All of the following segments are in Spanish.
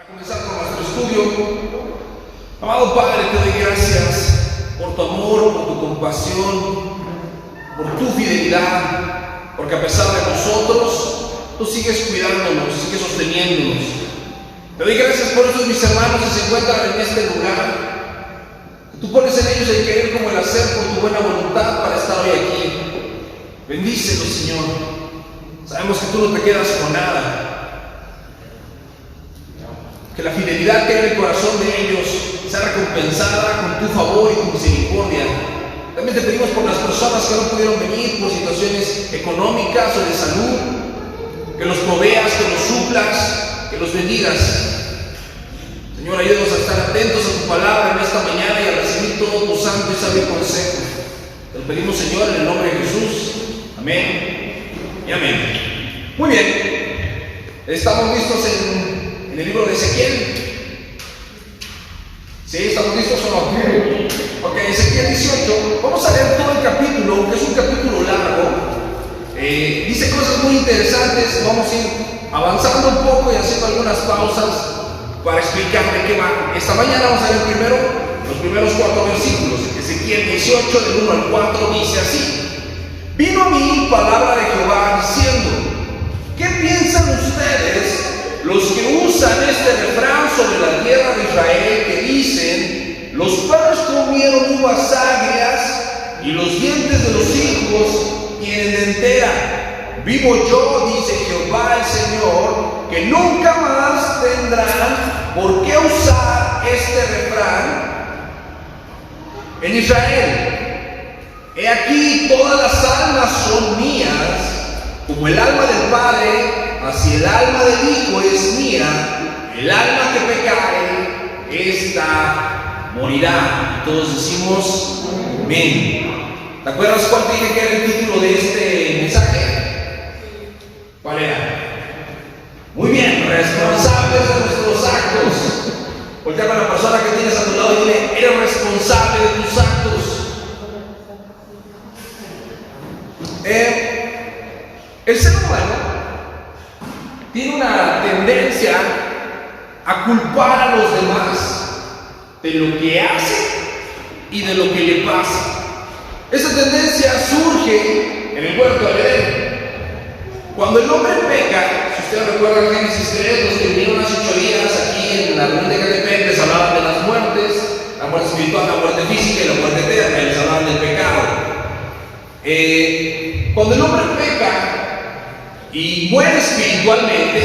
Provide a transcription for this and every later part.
Comenzar con nuestro estudio. Amado Padre, te doy gracias por tu amor, por tu compasión, por tu fidelidad, porque a pesar de nosotros, tú sigues cuidándonos, sigues sosteniéndonos. Te doy gracias por estos mis hermanos que se encuentran en este lugar, que tú pones en ellos el querer como el hacer por tu buena voluntad para estar hoy aquí. Bendícelos, Señor. Sabemos que tú no te quedas con nada. Que la fidelidad que hay en el corazón de ellos sea recompensada con tu favor y tu misericordia. También te pedimos por las personas que no pudieron venir por situaciones económicas o de salud, que los proveas, que los suplas, que los bendigas. Señor, ayúdanos a estar atentos a tu palabra en esta mañana y a recibir todo tu santo y sabio consejo. Te lo pedimos, Señor, en el nombre de Jesús. Amén y amén. Muy bien, estamos listos en el libro de Ezequiel. ¿Sí? ¿Estamos listos o no? Ok, Ezequiel 18. Vamos a leer todo el capítulo, que es un capítulo largo. Dice cosas muy interesantes. Vamos a ir avanzando un poco y haciendo algunas pausas para explicar de qué va. Esta mañana vamos a leer primero los primeros 4 versículos. Ezequiel 18, del 1 al 4, dice así: Vino a mí palabra de Jehová diciendo: ¿qué piensan ustedes, los que usan este refrán sobre la tierra de Israel, que dicen: los padres comieron uvas agrias y los dientes de los hijos tienen dentera? Vivo yo, dice Jehová el Señor, que nunca más tendrán por qué usar este refrán en Israel. He aquí, todas las almas son mías, como el alma del Padre, así el alma del Hijo es mía. El alma que pecare, esta morirá. Y todos decimos amén. ¿Te acuerdas cuál te dije que era el título de este mensaje? ¿Cuál era? Muy bien, responsables de nuestros actos. Voltea con la persona que tienes a tu lado y dile: eres responsable de tus actos. El ser humano tiene una tendencia a culpar a los demás de lo que hace y de lo que le pasa. Esa tendencia surge en el huerto de Edén. Cuando el hombre peca, si ustedes recuerdan Génesis 3, los que vinieron hace 8 días aquí en la reunión de Catepec, les hablaban de las muertes, la muerte espiritual, la muerte física y la muerte eterna, y les hablaban del pecado. Cuando el hombre peca y muere espiritualmente,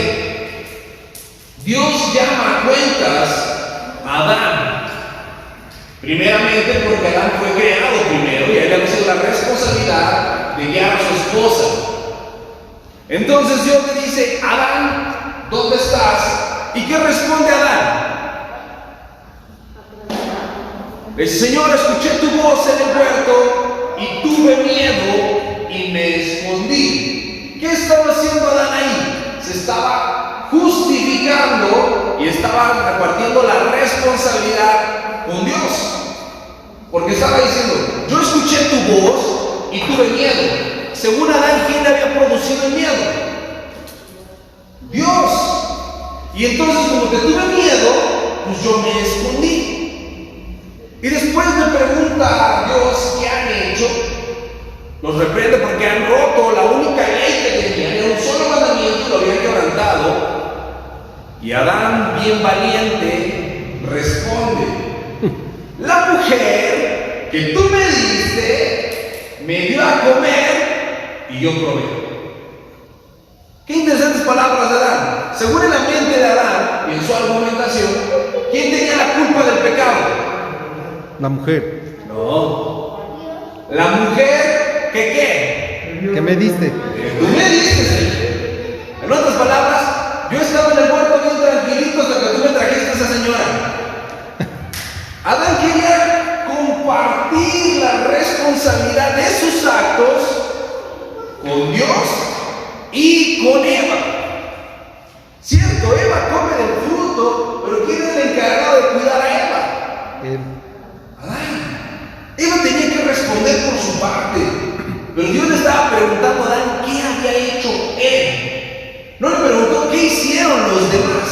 Dios llama a cuentas a Adán. Primeramente porque Adán fue creado primero y a él le puso la responsabilidad de guiar a su esposa. Entonces Dios le dice: Adán, ¿dónde estás? ¿Y qué responde Adán? Le dice: Señor, escuché tu voz en el huerto y tuve miedo y me escondí. ¿Qué estaba haciendo Adán ahí? Se estaba justificando y estaba repartiendo la responsabilidad con Dios. Porque estaba diciendo: yo escuché tu voz y tuve miedo. Según Adán, ¿quién le había producido el miedo? Dios. Y entonces, como que tuve miedo, pues yo me escondí. Y después me pregunta a Dios: ¿qué han hecho? Los reprende porque han roto la única ley que tenían. Era un solo mandamiento y lo habían quebrantado. Y Adán, bien valiente, responde: la mujer que tú me diste me dio a comer y yo probé. Qué interesantes palabras de Adán. Según el ambiente de Adán y en su argumentación, ¿quién tenía la culpa del pecado? La mujer. No. La mujer que ¿qué? ¿Qué me diste? Que tú me diste. En otras palabras, yo estaba en el huerto bien tranquilito hasta que tú me trajiste a esa señora. Adán quería compartir la responsabilidad de sus actos con Dios y con Eva. Cierto, Eva come del fruto, pero ¿quién es el encargado de cuidar a Eva? Él. Adán. Eva tenía que responder por su parte, pero Dios le estaba preguntando a Adán qué había hecho él. No le preguntó qué hicieron los demás.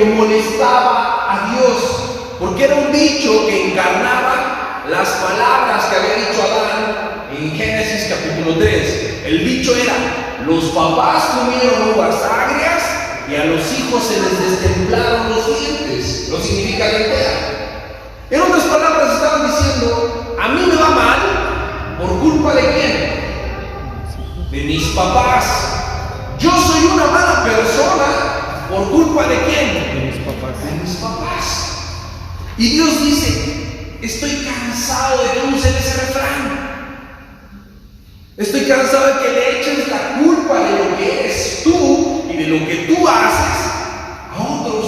que molestaba a Dios, porque era un dicho que encarnaba las palabras que había dicho Adán en Génesis capítulo 3. El dicho era: los papás comieron uvas agrias y a los hijos se les destemplaron los dientes. Lo significa lenteja. En otras palabras, estaban diciendo: a mí me va mal, ¿por culpa de quién? De mis papás. Yo soy una mala persona, ¿por culpa de quién? De mis papás. De mis papás. Y Dios dice: estoy cansado de que usen ese refrán. Estoy cansado de que le eches la culpa de lo que eres tú y de lo que tú haces a otros.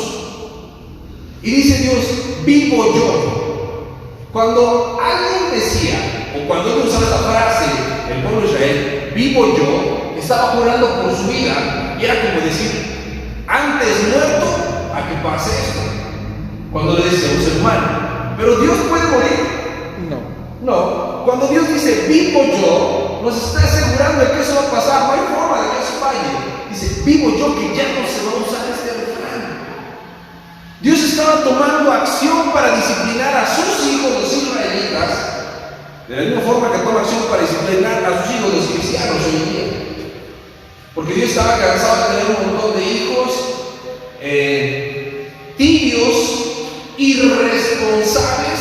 Y dice Dios: vivo yo. Cuando alguien decía, o cuando alguien usaba esta frase, el pueblo de Israel, vivo yo, estaba jurando por su vida, y era como decir: antes muerto a que pase esto. Cuando le decía a un ser humano, pero Dios puede morir. No, cuando Dios dice vivo yo, nos está asegurando de que eso va a pasar. No hay forma de que eso falle. Dice: vivo yo, que ya no se va a usar este refrán. Dios estaba tomando acción para disciplinar a sus hijos, los israelitas, de la misma forma que toma acción para disciplinar a sus hijos, los cristianos, hoy en día. Porque Dios estaba cansado de tener un montón de hijos tibios, irresponsables,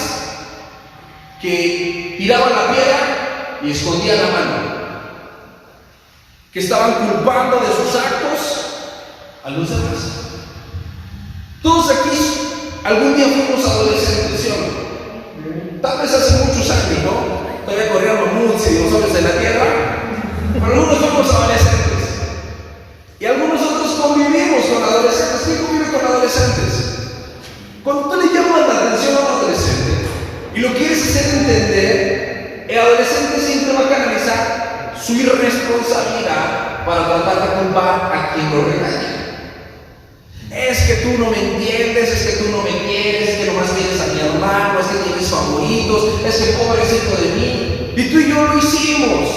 que tiraban la piedra y escondían la mano, que estaban culpando de sus actos a los demás. Todos aquí algún día fuimos adolescentes, ¿sí o no? Tal vez hace muchos años, ¿no? Todavía corríamos muchos y dinosaurios en la tierra, pero algunos fuimos adolescentes. Y algunos otros convivimos con adolescentes. ¿Quién convive con adolescentes? Cuando tú le llamas la atención a un adolescente y lo quieres hacer entender, el adolescente siempre va a canalizar su irresponsabilidad para tratar de culpar a quien lo regaña. Es que tú no me entiendes, es que tú no me quieres, es que nomás quieres a mi hermano, es que tienes favoritos, es que pobrecito de mí. Y tú y yo lo hicimos.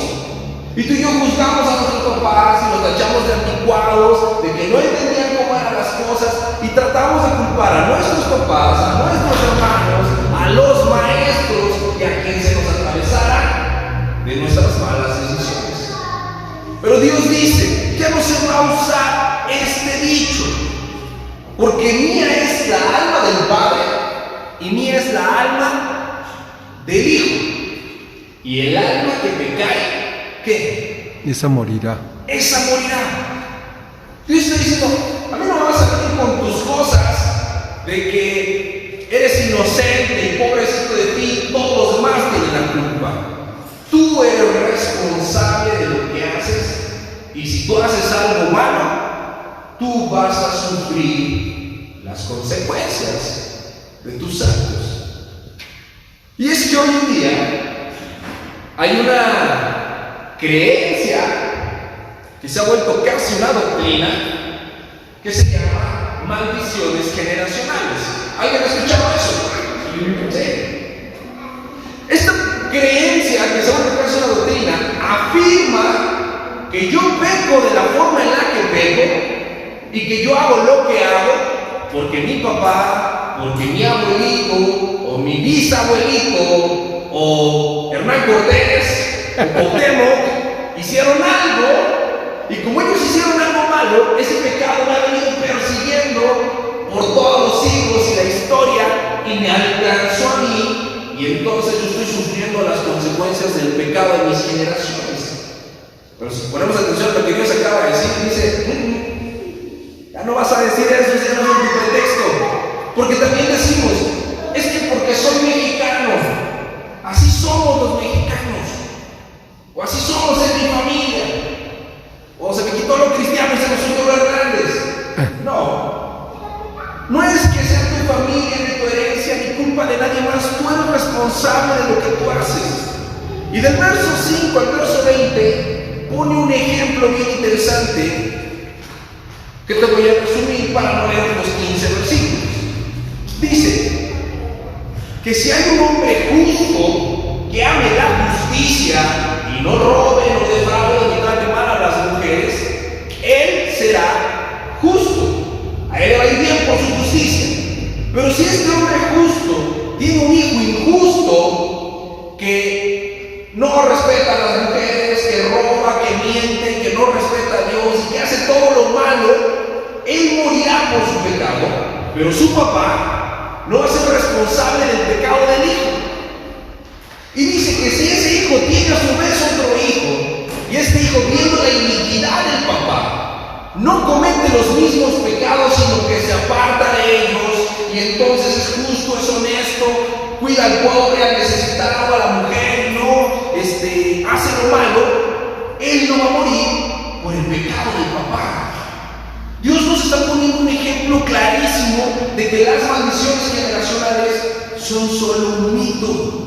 Y tú y yo juzgamos a nuestros papás y los tachamos de anticuados, de que no entendían cómo eran las cosas, y tratamos de culpar a nuestros papás, a nuestros hermanos, a los maestros y a quien se nos atravesara de nuestras malas decisiones. Pero Dios dice: ya no se va a usar este dicho, porque mía es la alma del Padre y mía es la alma del Hijo. Y el alma que pecare, ¿qué? Esa morirá. Esa morirá. Dios está diciendo: a mí no me vas a venir con tus cosas de que eres inocente y pobrecito de ti, todos los demás tienen la culpa. Tú eres responsable de lo que haces, y si tú haces algo malo, tú vas a sufrir las consecuencias de tus actos. Y es que hoy en día hay una creencia que se ha vuelto casi una doctrina que se llama maldiciones generacionales. ¿Alguien ha escuchado eso? Sí. Esta creencia que se ha vuelto casi una doctrina afirma que yo peco de la forma en la que peco, y que yo hago lo que hago porque mi papá, porque mi abuelito, o mi bisabuelito, o Hernán Cortés, o Cuauhtémoc hicieron algo, y como ellos hicieron algo malo, ese pecado me ha venido persiguiendo por todos los siglos y la historia, y me alcanzó a mí, y entonces yo estoy sufriendo las consecuencias del pecado de mis generaciones. Pero si ponemos atención a lo que Dios acaba de decir, dice: ya no vas a decir eso, ya no es tu pretexto. Porque también decimos: es que porque soy mexicano, así somos los mexicanos, o así somos en mi familia, o se me quitó lo cristiano y se me subió lo Hernández. No es que sea tu familia, ni tu herencia, ni culpa de nadie más. Tú eres responsable de lo que tú haces. Y del verso 5 al verso 20 pone un ejemplo bien interesante que te voy a resumir para no leer los 15 versículos. Dice que si hay un hombre justo que ame la justicia y no robe, no defraude, ni trate mal a las mujeres, él será justo. A él le va a ir bien por su justicia. no respeta a las mujeres, que roba, que miente, que no respeta a Dios y que hace todo lo malo, él morirá por su pecado, pero su papá no va a ser responsable del pecado del hijo. Y dice que si ese hijo tiene a su vez otro hijo, y este hijo, viendo la iniquidad del papá, no comete los mismos pecados, sino que se aparta de ellos, y entonces es justo, es honesto, cuida al pobre, al necesitado, a la mujer, no hace lo malo, él no va a morir por el pecado del papá. Dios nos está poniendo un ejemplo clarísimo de que las maldiciones generacionales son solo un mito.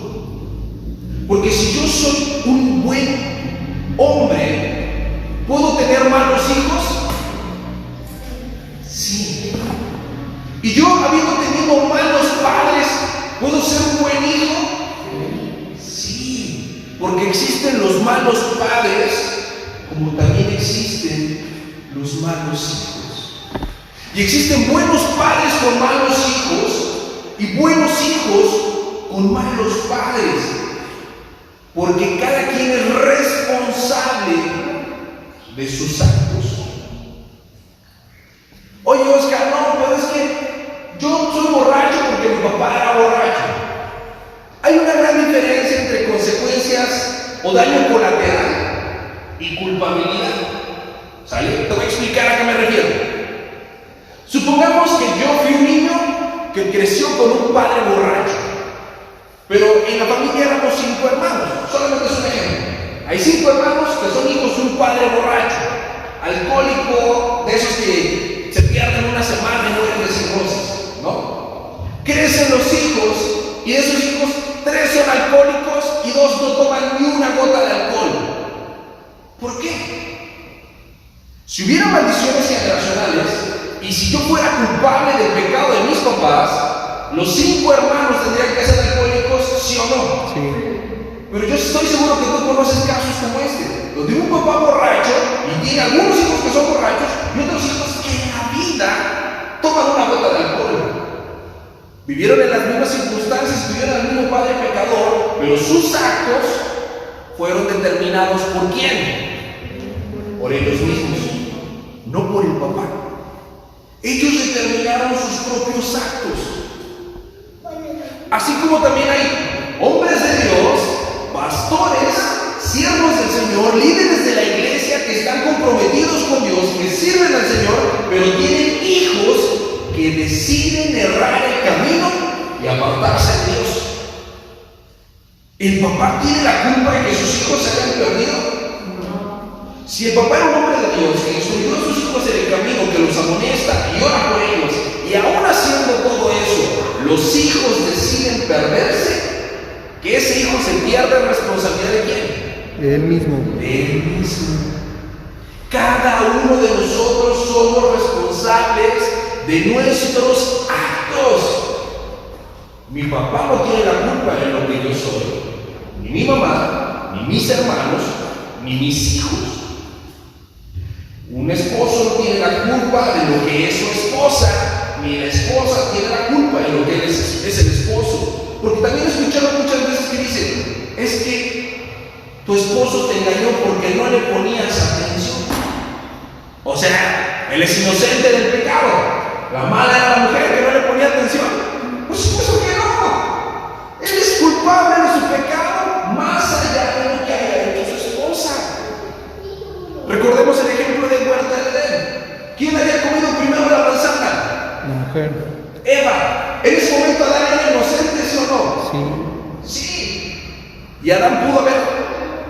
Porque si yo soy un buen hombre, ¿puedo tener malos hijos? Sí. Y yo, habiendo tenido malos padres, ¿puedo ser un buen hijo? Sí. Porque existen los malos padres, como también existen los malos hijos. Y existen buenos padres con malos hijos y buenos hijos con malos padres. Porque cada quien es responsable de sus actos. Oye, Oscar, no, pero es que yo soy borracho porque mi papá era borracho. Hay una gran diferencia entre consecuencias o daño colateral y culpabilidad. ¿Sale? Te voy a explicar a qué me refiero. Supongamos que yo fui un niño que creció con un padre borracho. Pero en la familia éramos 5 hermanos, solamente es un ejemplo. Hay 5 hermanos que son hijos de un padre borracho, alcohólico, de esos que se pierden una semana y mueren de cirrosis, ¿no? Crecen los hijos y de esos hijos 3 son alcohólicos y 2 no toman ni una gota de alcohol. ¿Por qué? Si hubiera maldiciones generacionales y si yo fuera culpable del pecado de mis papás, los 5 hermanos tendrían que ser alcohólicos, ¿sí o no? Sí. Pero yo estoy seguro que tú conoces casos como este, donde un papá borracho y tiene algunos hijos que son borrachos y otros hijos que en la vida toman una gota de alcohol. Vivieron en las mismas circunstancias, tuvieron al mismo padre pecador, pero sus actos fueron determinados ¿por quién? Por ellos mismos, no por el papá. Ellos determinaron sus propios actos. Así como también hay hombres de Dios, pastores, siervos del Señor, líderes de la iglesia que están comprometidos con Dios, que sirven al Señor, pero tienen hijos que deciden errar el camino y apartarse de Dios. ¿El papá tiene la culpa de que sus hijos se hayan perdido? Si el papá era un hombre de Dios, que instruyó a sus hijos en el camino, que los amonesta y ora por ellos, y aún haciendo todo eso, los hijos deciden perderse, que ese hijo se pierda en responsabilidad de quién? De él mismo. De él mismo. Cada uno de nosotros somos responsables de nuestros actos. Mi papá no tiene la culpa de lo que yo soy, ni mi mamá, ni mis hermanos, ni mis hijos. Un esposo no tiene la culpa de lo que es su esposa, ni la esposa tiene la culpa de lo que él es el esposo. Porque también he escuchado muchas veces que dicen, es que tu esposo te engañó porque no le ponías atención. O sea, él es inocente del pecado. La mala era la mujer que no le ponía atención. Por supuesto que no. Él es culpable de su pecado más allá de lo que haya hecho su esposa. Recordemos el ejemplo de Huerta del Edén. ¿Quién había comido primero la manzana? La mujer. Eva. En ese momento Adán era inocente, ¿sí o no? Sí. Sí. Y Adán pudo haber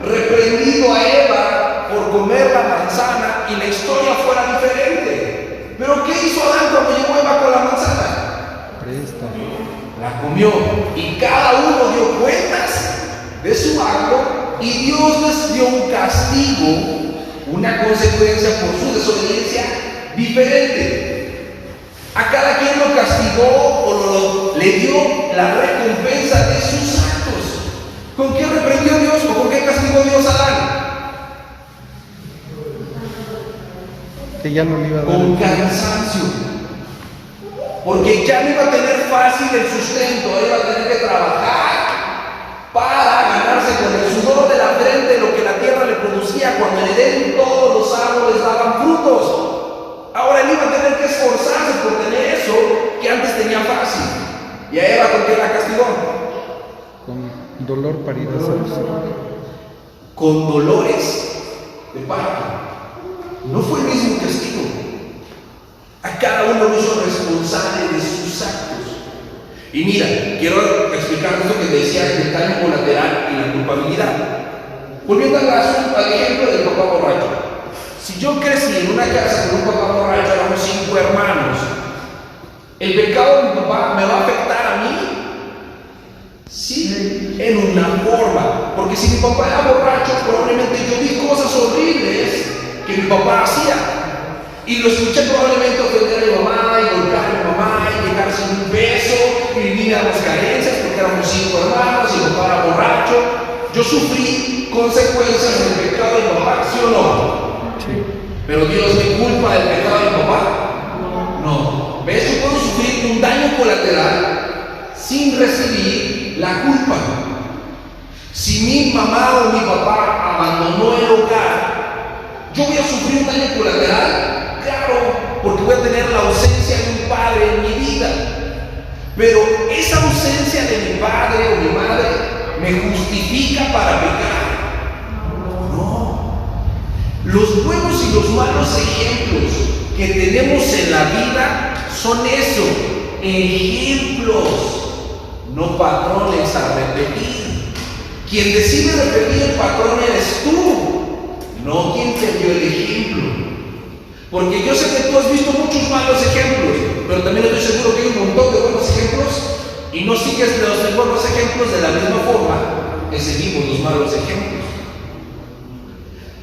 reprendido a Eva por comer la manzana y la historia fuera diferente. Pero ¿qué hizo Adán cuando llegó Eva con la manzana? Presta. La comió y cada uno dio cuentas de su acto y Dios les dio un castigo, una consecuencia por su desobediencia diferente. A cada quien lo castigó o le dio la recompensa de sus actos. ¿Con qué reprendió Dios o con qué castigó Dios a Adán? Que ya no le iba a dar. Con cansancio. Porque ya no iba a tener fácil el sustento, iba a tener que trabajar para ganarse con el sudor de con dolores de parto. No fue el mismo castigo. A cada uno lo hizo responsable de sus actos. Y mira, quiero explicar esto que te decía del daño colateral y la culpabilidad. Volviendo al ejemplo del papá borracho. Si yo crecí en una casa con un papá borracho, éramos 5 hermanos, ¿el pecado de mi papá me va a afectar a mí? Sí, en una forma. Porque si mi papá era borracho, probablemente yo vi cosas horribles que mi papá hacía. Y lo escuché probablemente ofender a mi mamá y golpear a mi mamá y llegar sin un beso y vivir a las carencias porque éramos 5 hermanos y mi papá era borracho. Yo sufrí consecuencias del pecado de mi papá, ¿sí o no? Sí. Pero Dios me culpa del pecado de mi papá. No. ¿Ves? Yo puedo sufrir un daño colateral sin recibir la culpa. Si mi mamá o mi papá abandonó el hogar, yo voy a sufrir un daño colateral. Claro, porque voy a tener la ausencia de un padre en mi vida. Pero esa ausencia de mi padre o mi madre me justifica para pecar. No. Los buenos y los malos ejemplos que tenemos en la vida son eso, ejemplos, no patrones a repetir. Quien decide repetir el patrón eres tú, no quien te dio el ejemplo. Porque yo sé que tú has visto muchos malos ejemplos, pero también estoy seguro que hay un montón de buenos ejemplos y no sigues los buenos ejemplos de la misma forma que seguimos los malos ejemplos.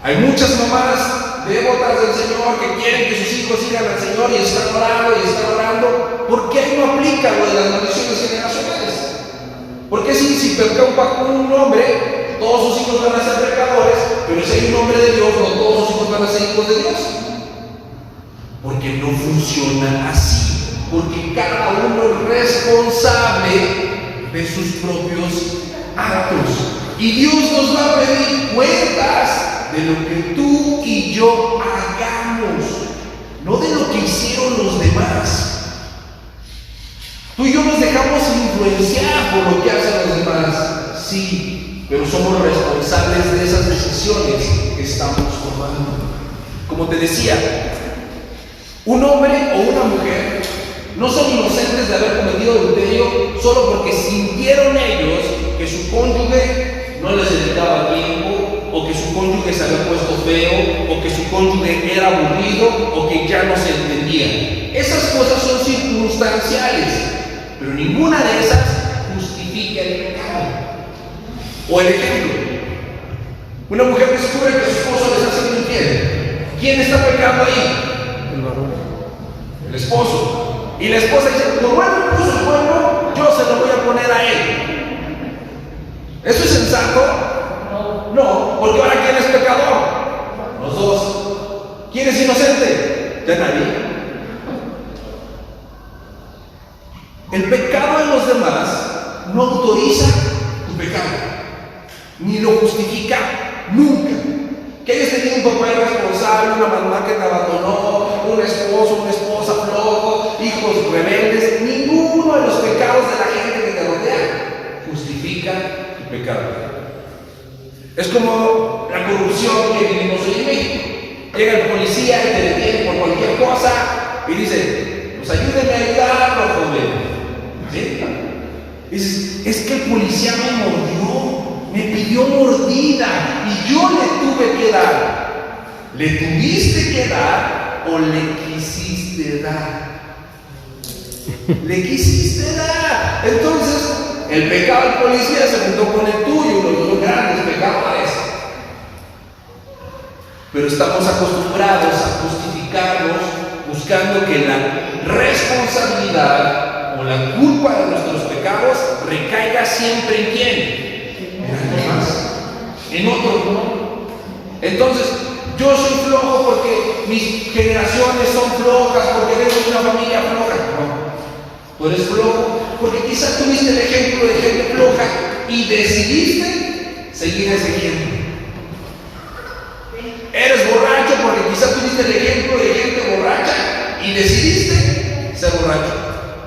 Hay muchas mamás devotas del Señor que quieren que sus hijos sigan al Señor y están orando, ¿por qué ahí no aplica lo de las maldiciones generacionales? Porque si peca un hombre, todos sus hijos van a ser pecadores, pero si hay un hombre de Dios, no todos sus hijos van a ser hijos de Dios. Porque no funciona así, porque cada uno es responsable de sus propios actos. Y Dios nos va a pedir cuentas de lo que tú y yo hagamos, no de lo que hicieron los demás. Tú y yo nos dejamos influenciar por lo que hacen los demás, sí, pero somos responsables de esas decisiones que estamos tomando. Como te decía, un hombre o una mujer no son inocentes de haber cometido adulterio solo porque sintieron ellos que su cónyuge no les dedicaba tiempo, o que su cónyuge se había puesto feo, o que su cónyuge era aburrido, o que ya no se entendía. Esas cosas son circunstanciales, pero ninguna de esas justifica el pecado. O el ejemplo, una mujer descubre que su esposo le está haciendo infiel. ¿Quién está pecando ahí? El varón. El esposo. Y la esposa dice, como él me puso el cuerno, yo se lo voy a poner a él. ¿Eso es sensato? No, porque ahora ¿quién es pecador? Los dos. ¿Quién es inocente? Ya nadie. El pecado de los demás no autoriza tu pecado, ni lo justifica nunca. Que hayas tenido un papá irresponsable, una mamá que te abandonó, un esposo, una esposa flojo, hijos rebeldes, ninguno de los pecados de la gente que te rodea justifica tu pecado. Es como la corrupción que vivimos hoy en México. Llega el policía y te detiene por cualquier cosa y dice, pues ayúdenme a ayudarlo, joven. ¿Sí? Dices, es que el policía me mordió, me pidió mordida y yo le tuve que dar. ¿Le tuviste que dar o le quisiste dar? Le quisiste dar. Entonces, el pecado del policía se juntó con el tuyo, los dos grandes pecadores. Pero estamos acostumbrados a justificarnos buscando que la responsabilidad o la culpa de nuestros pecados recaiga siempre en quién, en alguien más, en otro, ¿no? Entonces, yo soy flojo porque mis generaciones son flojas, porque vengo de una familia floja. No, tú eres flojo porque quizás tuviste el ejemplo de gente floja y decidiste seguir ese ejemplo. Eres borracho porque quizás tuviste el ejemplo de gente borracha y decidiste ser borracho.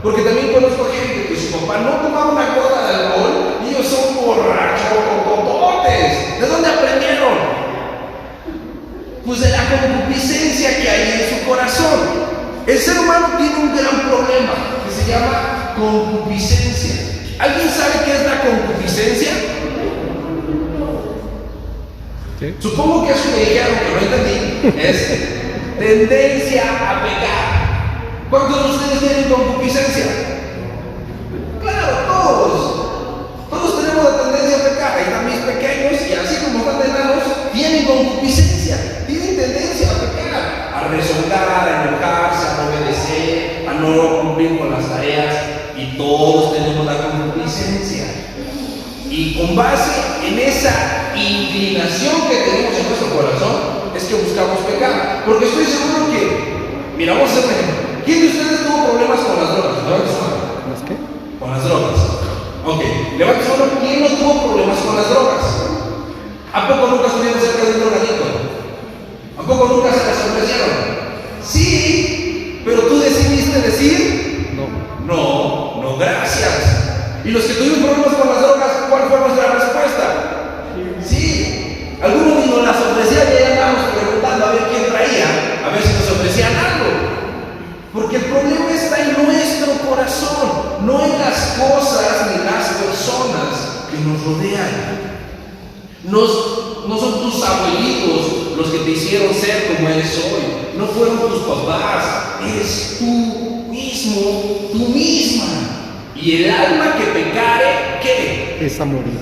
Porque también conozco gente que su papá no tomaba una gota de alcohol y ellos son borrachos, cocototes. ¿De dónde aprendieron? Pues de la concupiscencia que hay en su corazón. El ser humano tiene un gran problema que se llama concupiscencia. ¿Alguien sabe qué es la concupiscencia? ¿Sí? Supongo que eso me dijeron que no entendí. Es tendencia a pecar. ¿Cuántos de ustedes tienen concupiscencia? Claro, todos. Todos tenemos la tendencia a pecar. Ahí están mis pequeños y así como están enanos, tienen concupiscencia. Tienen tendencia a pecar, a rezongar, a enojarse, a no obedecer, a no cumplir con las tareas. Y todos tenemos la concupiscencia. Y con base en esa inclinación que tenemos en nuestro corazón, es que buscamos pecar. Porque estoy seguro que, mira, vamos a hacer un ejemplo. ¿Quién de ustedes tuvo problemas con las drogas? Levante su mano. ¿Las qué? Con las drogas. Ok, levante su mano. ¿Quién no tuvo problemas con las drogas? ¿A poco nunca estuvieron cerca de un drogadicto? ¿A poco nunca se les ofrecieron? Sí, pero tú decidiste decir, no, gracias. Y los que tuvieron problemas con las drogas, ¿cuál fue nuestra respuesta? Sí. Algunos ni nos las ofrecían y ya andábamos preguntando a ver quién traía, a ver si nos ofrecían algo. Porque el problema está en nuestro corazón, no en las cosas ni las personas que nos rodean. No son tus abuelitos los que te hicieron ser como eres hoy. No fueron tus papás. Eres tú mismo, tú misma. Y el alma que pecare, ¿qué? Esa morir.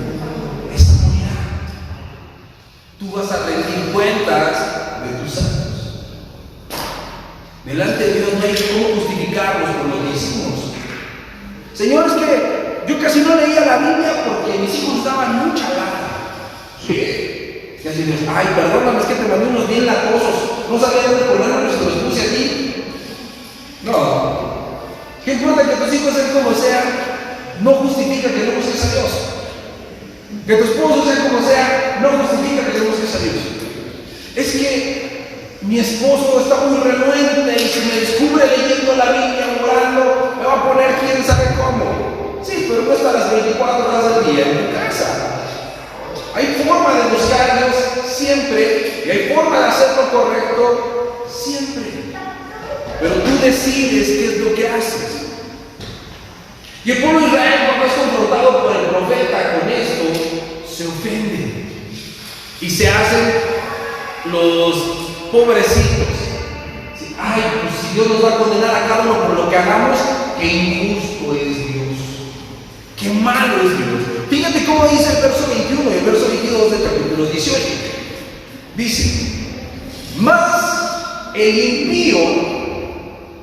Esa morirá. Tú vas a rendir cuentas de tus actos. Delante de Dios no hay cómo justificarnos por lo que hicimos. Señor, es que yo casi no leía la Biblia porque mis hijos daban mucha lata. ¿Sí? Y así Dios, ay, perdóname, es que te mandé unos bien latosos. No sabía dónde ponerlos y se los puse aquí. No. ¿Qué importa que tus hijos sean como sean? No justifica que no busques a Dios. Que tu esposo sea como sea, no justifica que no busques a Dios. Es que mi esposo está muy renuente y si me descubre leyendo la Biblia, orando, me va a poner quién sabe cómo. Sí, pero no está las 24 horas del día en tu casa. Hay forma de buscar a Dios siempre y hay forma de hacer lo correcto siempre. Pero tú decides qué es lo que haces. Y el pueblo de Israel, cuando es confrontado por el profeta con esto, se ofende y se hacen los pobrecitos. Ay, pues si Dios nos va a condenar a cada uno por lo que hagamos, qué injusto es Dios, qué malo es Dios. Fíjate cómo dice el verso 21 y el verso 22 del capítulo 18. Dice, mas el impío,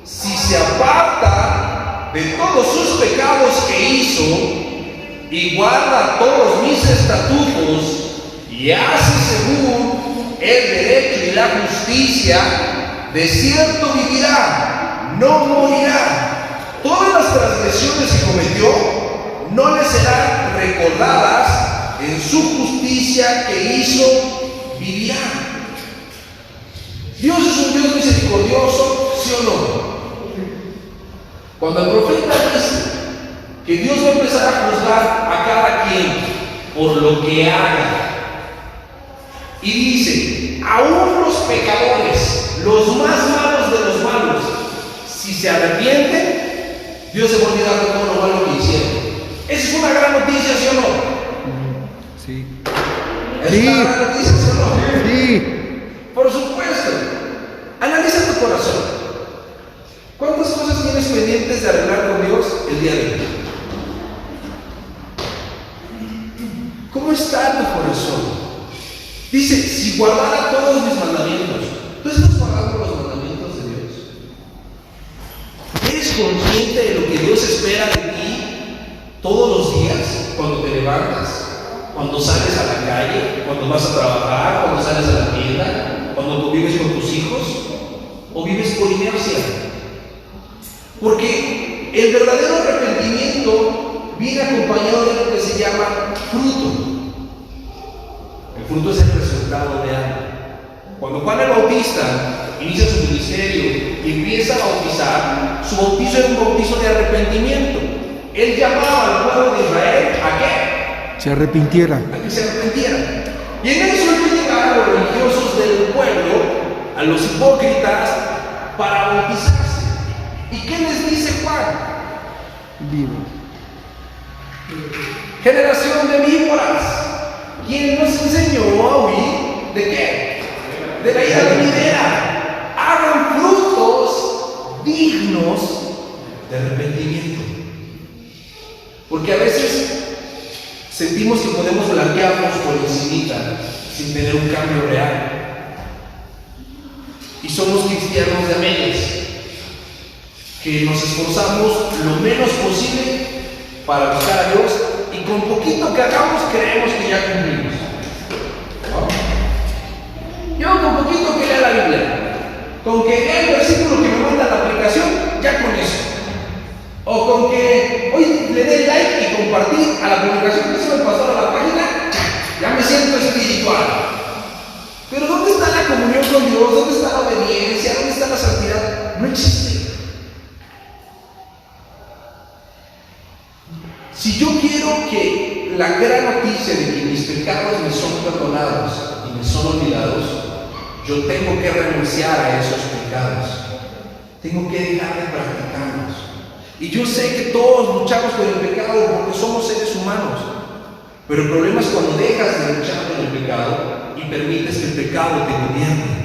si se aparta de todos sus pecados que hizo y guarda todos mis estatutos y hace según el derecho y la justicia, de cierto vivirá, no morirá. Todas las transgresiones que cometió no le serán recordadas, en su justicia que hizo vivirá. Dios es un Dios misericordioso, ¿sí o no? Cuando el profeta dice que Dios va a empezar a juzgar a cada quien por lo que haga, y dice, aún los pecadores, los más malos de los malos, si se arrepienten, Dios se va a olvidar de todo lo malo que hicieron. Esa es una gran noticia, ¿sí o no? Sí. ¿Es una gran noticia, sí o no? Sí. Por supuesto. Analiza tu corazón. ¿Cuántas cosas tienes pendientes de arreglar con Dios el día de hoy? ¿Cómo está tu corazón? Dice, si guardara todos mis mandamientos. ¿Tú estás guardando los mandamientos de Dios? ¿Eres consciente de lo que Dios espera de ti todos los días? Cuando te levantas, cuando sales a la calle, cuando vas a trabajar, cuando sales a la tienda, cuando tú vives con tus hijos, o vives por inercia. Porque el verdadero arrepentimiento viene acompañado de lo que se llama fruto. El fruto es el resultado de algo. Cuando Juan el Bautista inicia su ministerio y empieza a bautizar, su bautizo era un bautizo de arrepentimiento. Él llamaba al pueblo de Israel ¿a qué? Se arrepintiera. A que se arrepintiera. Y en eso llegaron los religiosos del pueblo a los hipócritas para bautizarse. ¿Y qué les dice Juan? Vivo. Generación de víboras, ¿quién nos enseñó a huir de qué? De la ira venidera. Hagan frutos dignos de arrepentimiento. Porque a veces sentimos que podemos blanquearnos por encimita sin tener un cambio real. Y somos cristianos de a medias, que nos esforzamos lo menos posible para buscar a Dios y con poquito que hagamos creemos que ya cumplimos. ¿No? Yo con poquito que lea la Biblia, con que lea el versículo que me manda la aplicación, ya con eso. O con que hoy le dé like y compartir a la publicación que hizo el pastor a la página, ya me siento espiritual. Pero ¿dónde está la comunión con Dios? ¿Dónde está la obediencia? ¿Dónde está la santidad? No existe. Si yo quiero que la gran noticia de que mis pecados me son perdonados y me son olvidados, yo tengo que renunciar a esos pecados. Tengo que dejar de practicarlos. Y yo sé que todos luchamos con el pecado porque somos seres humanos. Pero el problema es cuando dejas de luchar con el pecado y permites que el pecado te gobierne.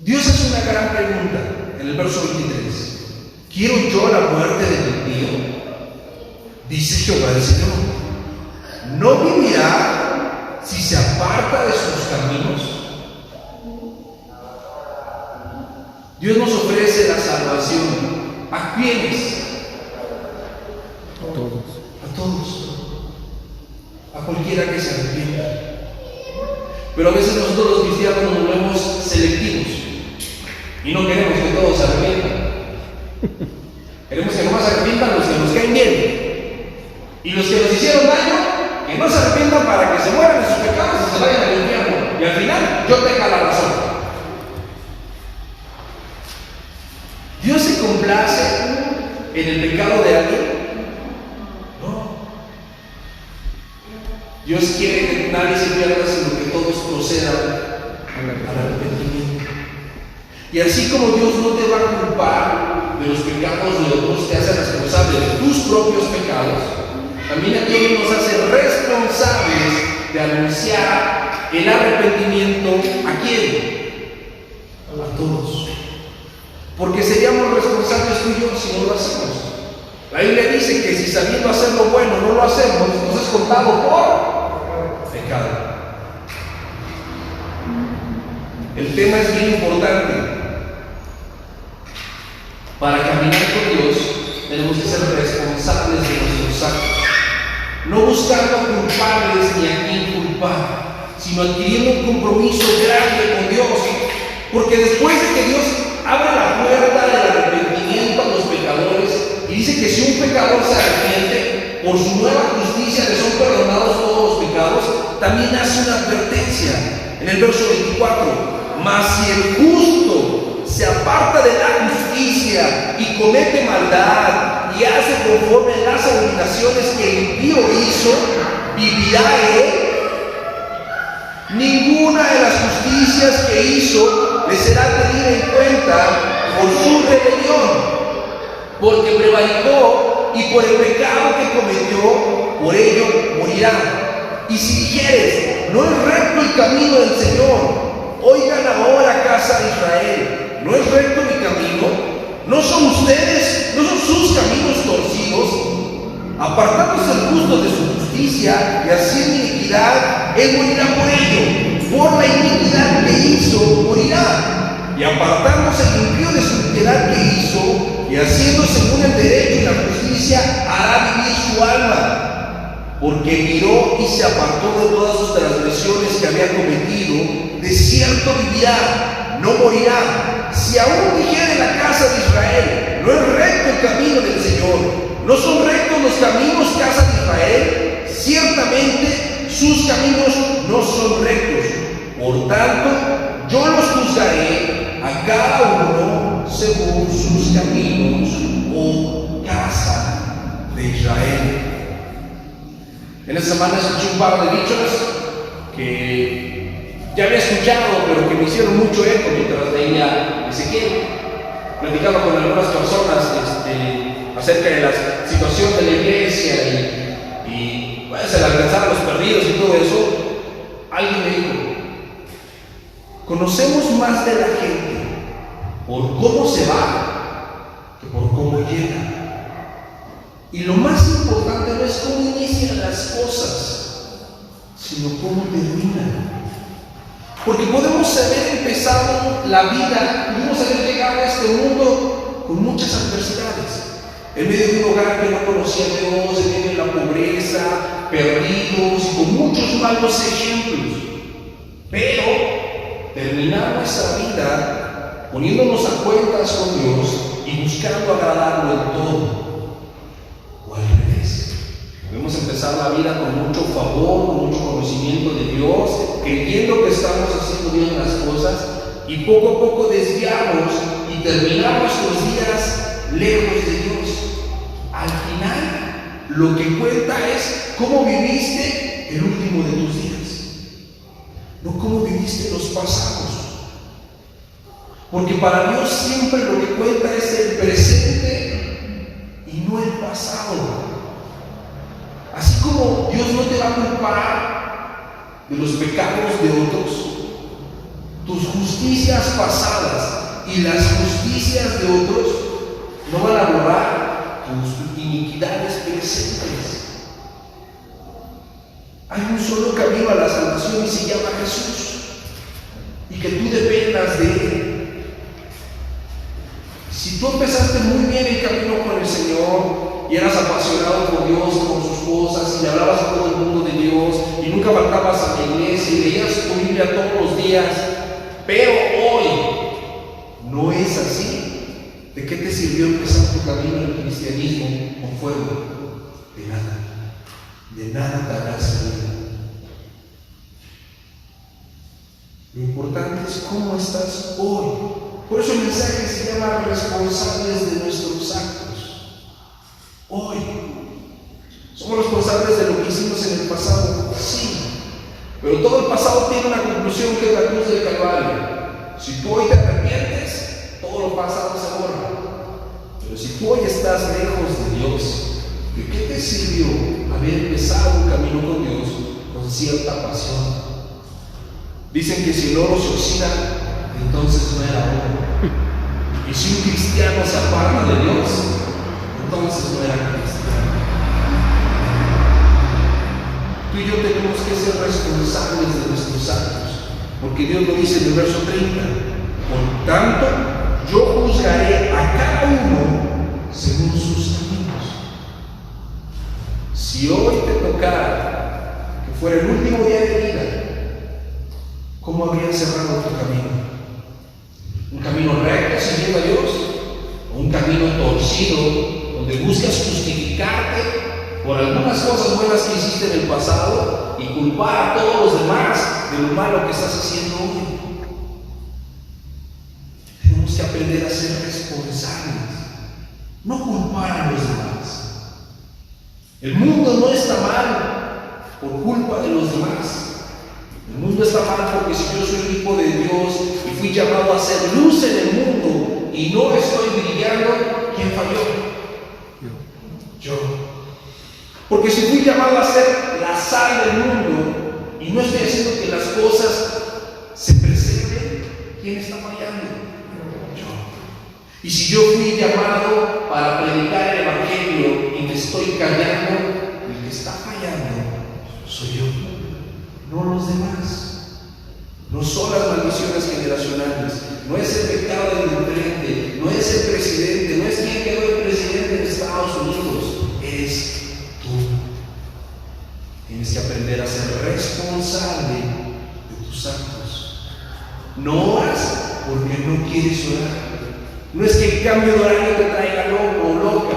Dios hace una gran pregunta en el verso 23. ¿Quiero yo la muerte del impío? Dice Jehová el Señor. ¿No vivirá si se aparta de sus caminos? Dios nos ofrece la salvación. ¿A quiénes? A todos. A todos. A cualquiera que se arrepienta. Pero a veces nosotros los cristianos nos volvemos selectivos y no queremos que todos se arrepientan. Queremos que nomás se arrepientan los que nos caen bien. Y los que nos hicieron daño, que no se arrepientan para que se mueran de sus pecados y se vayan al infierno. Y al final yo tenga la razón. ¿Dios se complace en el pecado de alguien? No. Dios quiere que nadie se pierda, sino que todos procedan al arrepentimiento. Y así como Dios no te va a culpar de los pecados de otros, te hace responsable de tus propios pecados, también a Dios nos hace responsables de anunciar el arrepentimiento. ¿A quién? A todos. Porque seríamos responsables tú y yo si no lo hacemos. La Biblia dice que si sabiendo hacer lo bueno no lo hacemos, nos es contado por pecado. El tema es bien importante. Para caminar con Dios tenemos que ser responsables de nuestros actos, no buscando culpables ni a quién culpar, sino adquiriendo un compromiso grande con Dios. Porque después de que Dios abre la puerta del arrepentimiento a los pecadores y dice que si un pecador se arrepiente, por su nueva justicia le son perdonados todos los pecados, también hace una advertencia en el verso 24: mas si el justo se aparta de la justicia y comete maldad y hace conforme a las abominaciones que el impío hizo, vivirá él. Ninguna de las justicias que hizo le será tenida en cuenta por su rebelión, porque prevaricó, y por el pecado que cometió, por ello morirá. Y si dijeres, no es recto el camino del Señor, oigan ahora, casa de Israel, ¿no es recto mi camino? ¿No son ustedes, no son sus caminos torcidos? Apartándose el justo de su justicia y haciendo iniquidad, él morirá por ello. Por la iniquidad que hizo, morirá. Y apartándose el impío de su iniquidad que hizo, y haciendo según el derecho y la justicia, hará vivir su alma. Porque miró y se apartó de todas sus transgresiones que había cometido, de cierto vivirá, no morirá. Si aún dijere la casa de Israel, no es recto el camino del Señor, ¿no son rectos los caminos, casa de Israel? Ciertamente sus caminos no son rectos. Por tanto, yo los juzgaré a cada uno según sus caminos, oh casa de Israel. En esta semana escuché un par de dichos que ya había escuchado, pero que me hicieron mucho eco mientras leía Ezequiel, platicando con algunas personas acerca de la situación de la iglesia y pues, el alcanzar a los perdidos y todo eso. Alguien me dijo: conocemos más de la gente por cómo se va que por cómo llega. Y lo más importante no es cómo inician las cosas, sino cómo terminan. Porque podemos haber empezado la vida, podemos haber llegado a este mundo con muchas adversidades, en medio de un hogar que no conocía a Dios, en medio de la pobreza, perdidos y con muchos malos ejemplos. Pero terminar nuestra vida poniéndonos a cuentas con Dios y buscando agradarlo en todo. O al revés, podemos empezar la vida con mucho favor, con mucho conocimiento de Dios, creyendo que estamos haciendo bien las cosas, y poco a poco desviamos y terminar nuestros días lejos de Dios. Al final, lo que cuenta es cómo viviste el último de tus días, no cómo viviste los pasados. Porque para Dios siempre lo que cuenta es el presente y no el pasado. Así como Dios no te va a culpar de los pecados de otros, tus justicias pasadas y las justicias de otros no van a borrar tus iniquidades presentes. Hay un solo camino a la salvación y se llama Jesús, y que tú dependas de Él. Si tú empezaste muy bien el camino con el Señor y eras apasionado por Dios, por sus cosas, y le hablabas a todo el mundo de Dios y nunca faltabas a la iglesia y leías tu Biblia todos los días, pero hoy no es así, ¿de qué te sirvió empezar tu camino en el cristianismo con fuego? De nada te habrá servido. Lo importante es cómo estás hoy. Por eso el mensaje se llama responsables de nuestros actos. Hoy somos responsables de lo que hicimos en el pasado, sí, pero todo el pasado tiene una conclusión, que es la cruz del Calvario. Si tú hoy te arrepientes, todo lo pasado se borra. Pero si tú hoy estás lejos de Dios, ¿de qué te sirvió haber empezado un camino con Dios con cierta pasión? Dicen que si el oro se oxida, entonces no era oro. Y si un cristiano se aparta de Dios, entonces no era cristiano. Tú y yo tenemos que ser responsables de nuestros actos, porque Dios lo dice en el verso 30: por tanto, yo juzgaré a cada uno según sus caminos. Si hoy te tocara que fuera el último día de vida, ¿cómo habrías cerrado tu camino? ¿Un camino recto siguiendo a Dios? ¿O un camino torcido donde buscas justificarte por algunas cosas buenas que hiciste en el pasado y culpar a todos los demás de lo malo que estás haciendo hoy? Tenemos que aprender a ser responsables, no culpar a los demás. El mundo no está mal por culpa de los demás. El mundo está mal porque si yo soy hijo de Dios y fui llamado a ser luz en el mundo y no estoy brillando, ¿quién falló? Yo. Porque si fui llamado a ser la sal del mundo y no estoy haciendo que las cosas se preserven, ¿quién está fallando? Yo. Y si yo fui llamado para predicar el Evangelio y me estoy callando, el que está fallando soy yo, no los demás. No son las maldiciones generacionales, no es el pecado del enfrente, no es el presidente, no es quien quedó el presidente de Estados Unidos, eres tú. Tienes que aprender a ser responsable de tus actos. No oras porque no quieres orar. No es que el cambio de horario te traiga loco o loca.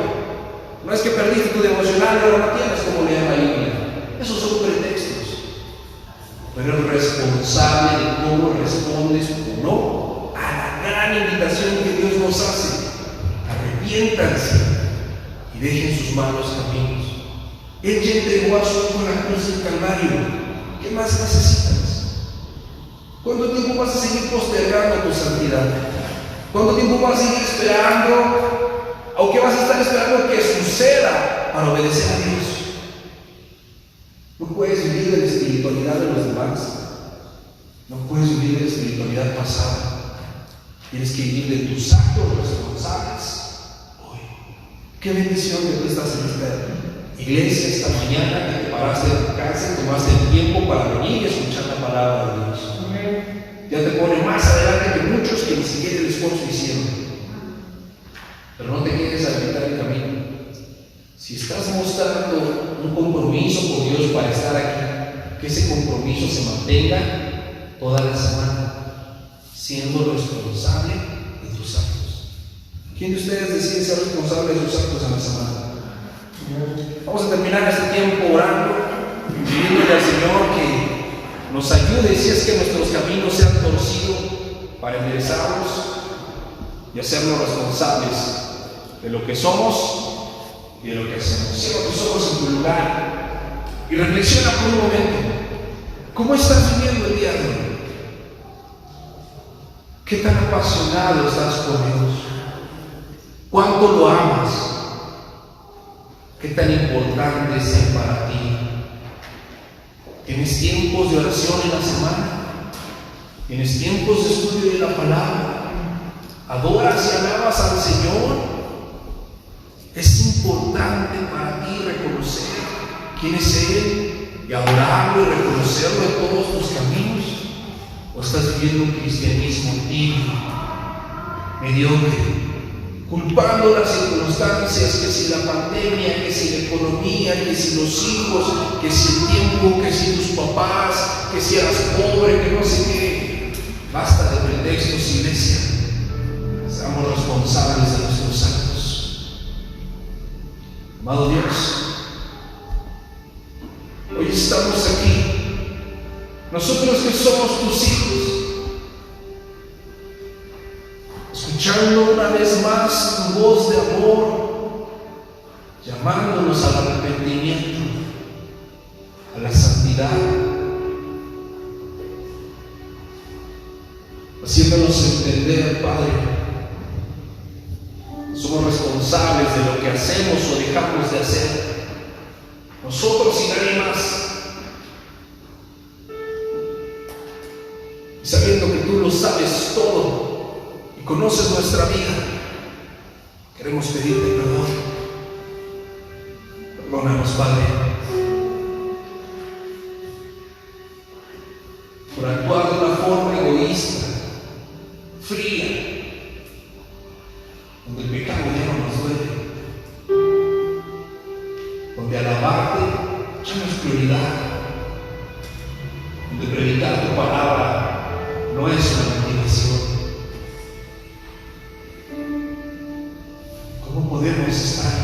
No es que perdiste tu devocional y ahora no tienes como leer la Biblia. Esos son pretextos. Pero eres responsable de cómo respondes o no a la gran invitación que Dios nos hace. Arrepiéntanse y dejen sus malos caminos. Él ya entregó a su hijo en la cruz del Calvario. ¿Qué más necesitas? ¿Cuánto tiempo vas a seguir postergando tu santidad? ¿Cuánto tiempo vas a seguir esperando? ¿O qué vas a estar esperando que suceda para obedecer a Dios? No puedes vivir de la espiritualidad de los demás. No puedes vivir de la espiritualidad pasada. Tienes que vivir de tus actos responsables hoy. Qué bendición que tú estás en esta iglesia esta mañana, que te paraste de tu casa y tomaste el tiempo para venir y escuchar la palabra de Dios. Ya te pone más adelante que muchos que ni siquiera el esfuerzo hicieron. Pero no te quedes a mitad del camino. Si estás mostrando un compromiso por Dios para estar aquí, que ese compromiso se mantenga toda la semana, siendo responsable de tus actos. ¿Quién de ustedes decide ser responsable de sus actos en la semana? Vamos a terminar este tiempo orando, pidiéndole al Señor que nos ayude si es que nuestros caminos se han torcido, para enderezarlos y hacernos responsables de lo que somos y de lo que hacemos. Cierra tus ojos en tu lugar y reflexiona por un momento. ¿Cómo estás viviendo el día de hoy? ¿Qué tan apasionado estás por Dios? ¿Cuánto lo amas? ¿Qué tan importante es Él para ti? ¿Tienes tiempos de oración en la semana? ¿Tienes tiempos de estudio de la palabra? ¿Adoras y alabas al Señor? Es importante para ti reconocer quién es Él y adorarlo y reconocerlo en todos tus caminos. ¿O estás viviendo un cristianismo tibio, mediocre, culpando las circunstancias, que si la pandemia, que si la economía, que si los hijos, que si el tiempo, que si tus papás, que si eras pobre, que no sé qué? Basta de pretextos, iglesia. Seamos responsables de nuestros actos. Amado Dios, hoy estamos aquí, nosotros que somos tus hijos, escuchando una vez más tu voz de amor, llamándonos al arrepentimiento, a la santidad, haciéndonos entender, Padre, somos responsables de lo que hacemos o dejamos de hacer, nosotros y nadie más. Y sabiendo que tú lo sabes todo y conoces nuestra vida, queremos pedirte perdón. Perdónanos, Padre, por actuar de una forma egoísta, fría, donde el pecado ya no nos duele, donde alabarte ya no es prioridad, donde predicar tu palabra no es una motivación. ¿Cómo podemos estar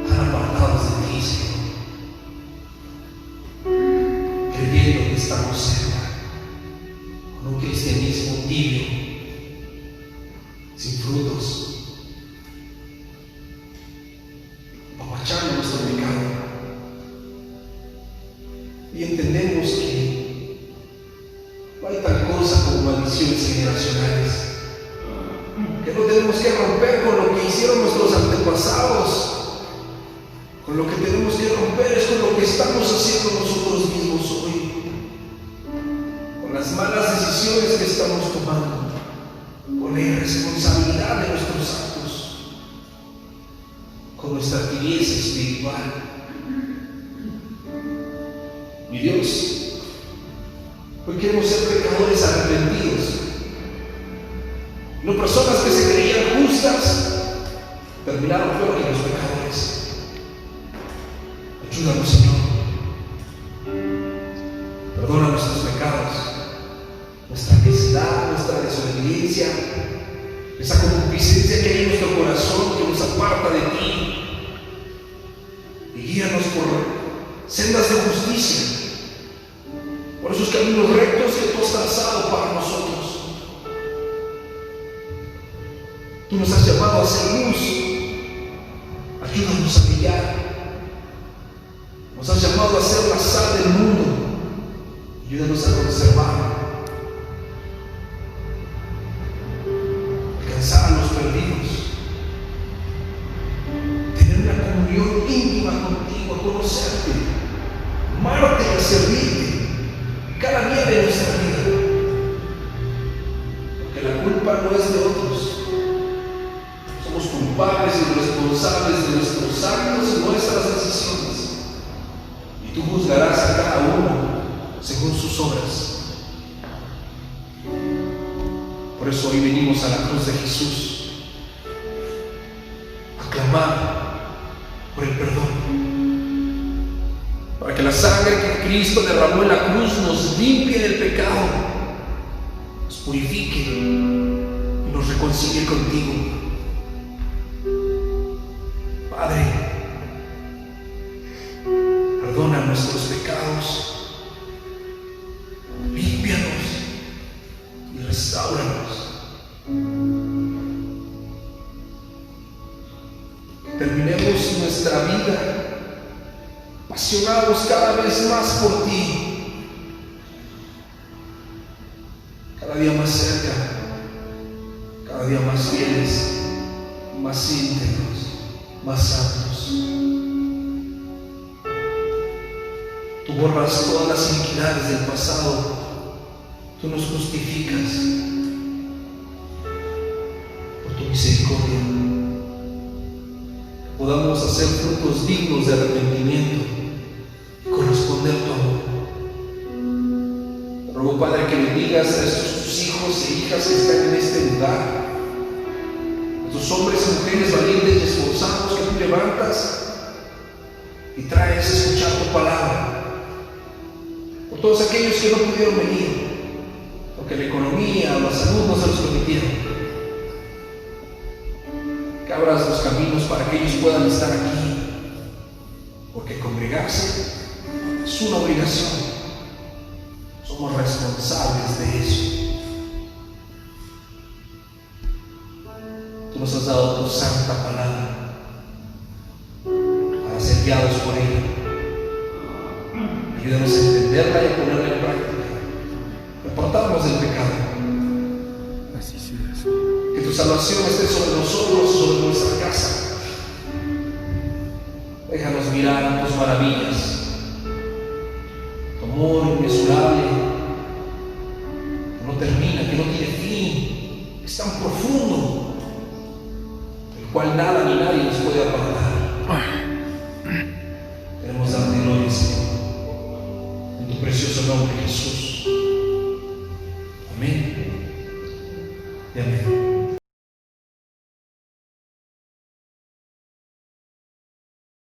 tan apartados de ti, Señor? Creyendo que estamos cerca, con un cristianismo tibio, sin frutos, apapachando nuestro pecado. Y entendemos que no hay tal cosa como maldiciones generacionales, que no tenemos que romper con lo que hicieron nuestros antepasados. Con lo que tenemos que romper es con lo que estamos haciendo nosotros mismos hoy, con las malas decisiones que estamos tomando, con la irresponsabilidad de nuestros actos, con nuestra tibieza espiritual. Mi Dios, hoy queremos ser pecadores arrepentidos, no personas que se creían justas, terminaron peor que los pecadores. Ayúdanos, Señor. Perdona nuestros pecados, nuestra necedad, nuestra desobediencia, esa concupiscencia que hay en nuestro corazón que nos aparta de ti. Y guíanos por sendas de justicia, por esos caminos rectos que tú has trazado para nosotros. Tú nos has llamado a ser luz. Ayúdanos a brillar. Nos has llamado a ser la sal del mundo. Ayúdanos a conservar sus obras. Por eso hoy venimos a la cruz de Jesús a clamar por el perdón, para que la sangre que Cristo derramó en la cruz nos limpie del pecado, nos purifique y nos reconcilie contigo. Padre, perdona nuestros pecados, límpianos y restáuranos. Terminemos nuestra vida apasionados cada vez más por ti, cada día más cerca, cada día más fieles, más íntegros, más santos. Tú borras todas las iniquidades del pasado, tú nos justificas por tu misericordia. Podamos hacer frutos dignos de arrepentimiento y corresponder tu amor. Te ruego, Padre, que bendigas a estos tus hijos e hijas que están en este lugar, a tus hombres y mujeres valientes y esforzados que tú levantas y traes a escuchar tu palabra. Por todos aquellos que no pudieron venir, porque la economía o la salud no se los permitieron, que abras los caminos para que ellos puedan estar aquí, porque congregarse es una obligación, somos responsables de eso. Tú nos has dado tu santa palabra para ser guiados por ella. Ayúdanos a entenderla y a ponerla en práctica, apartarnos del pecado. Así sea, Señor. Que tu salvación esté sobre nosotros, sobre nuestra casa. Déjanos mirar tus maravillas, tu amor inmesurable, que no termina, que no tiene fin, es tan profundo, el cual nada ni nadie nos puede apartar. Queremos darte gloria, Señor, en tu precioso nombre, Jesús. Amén y amén.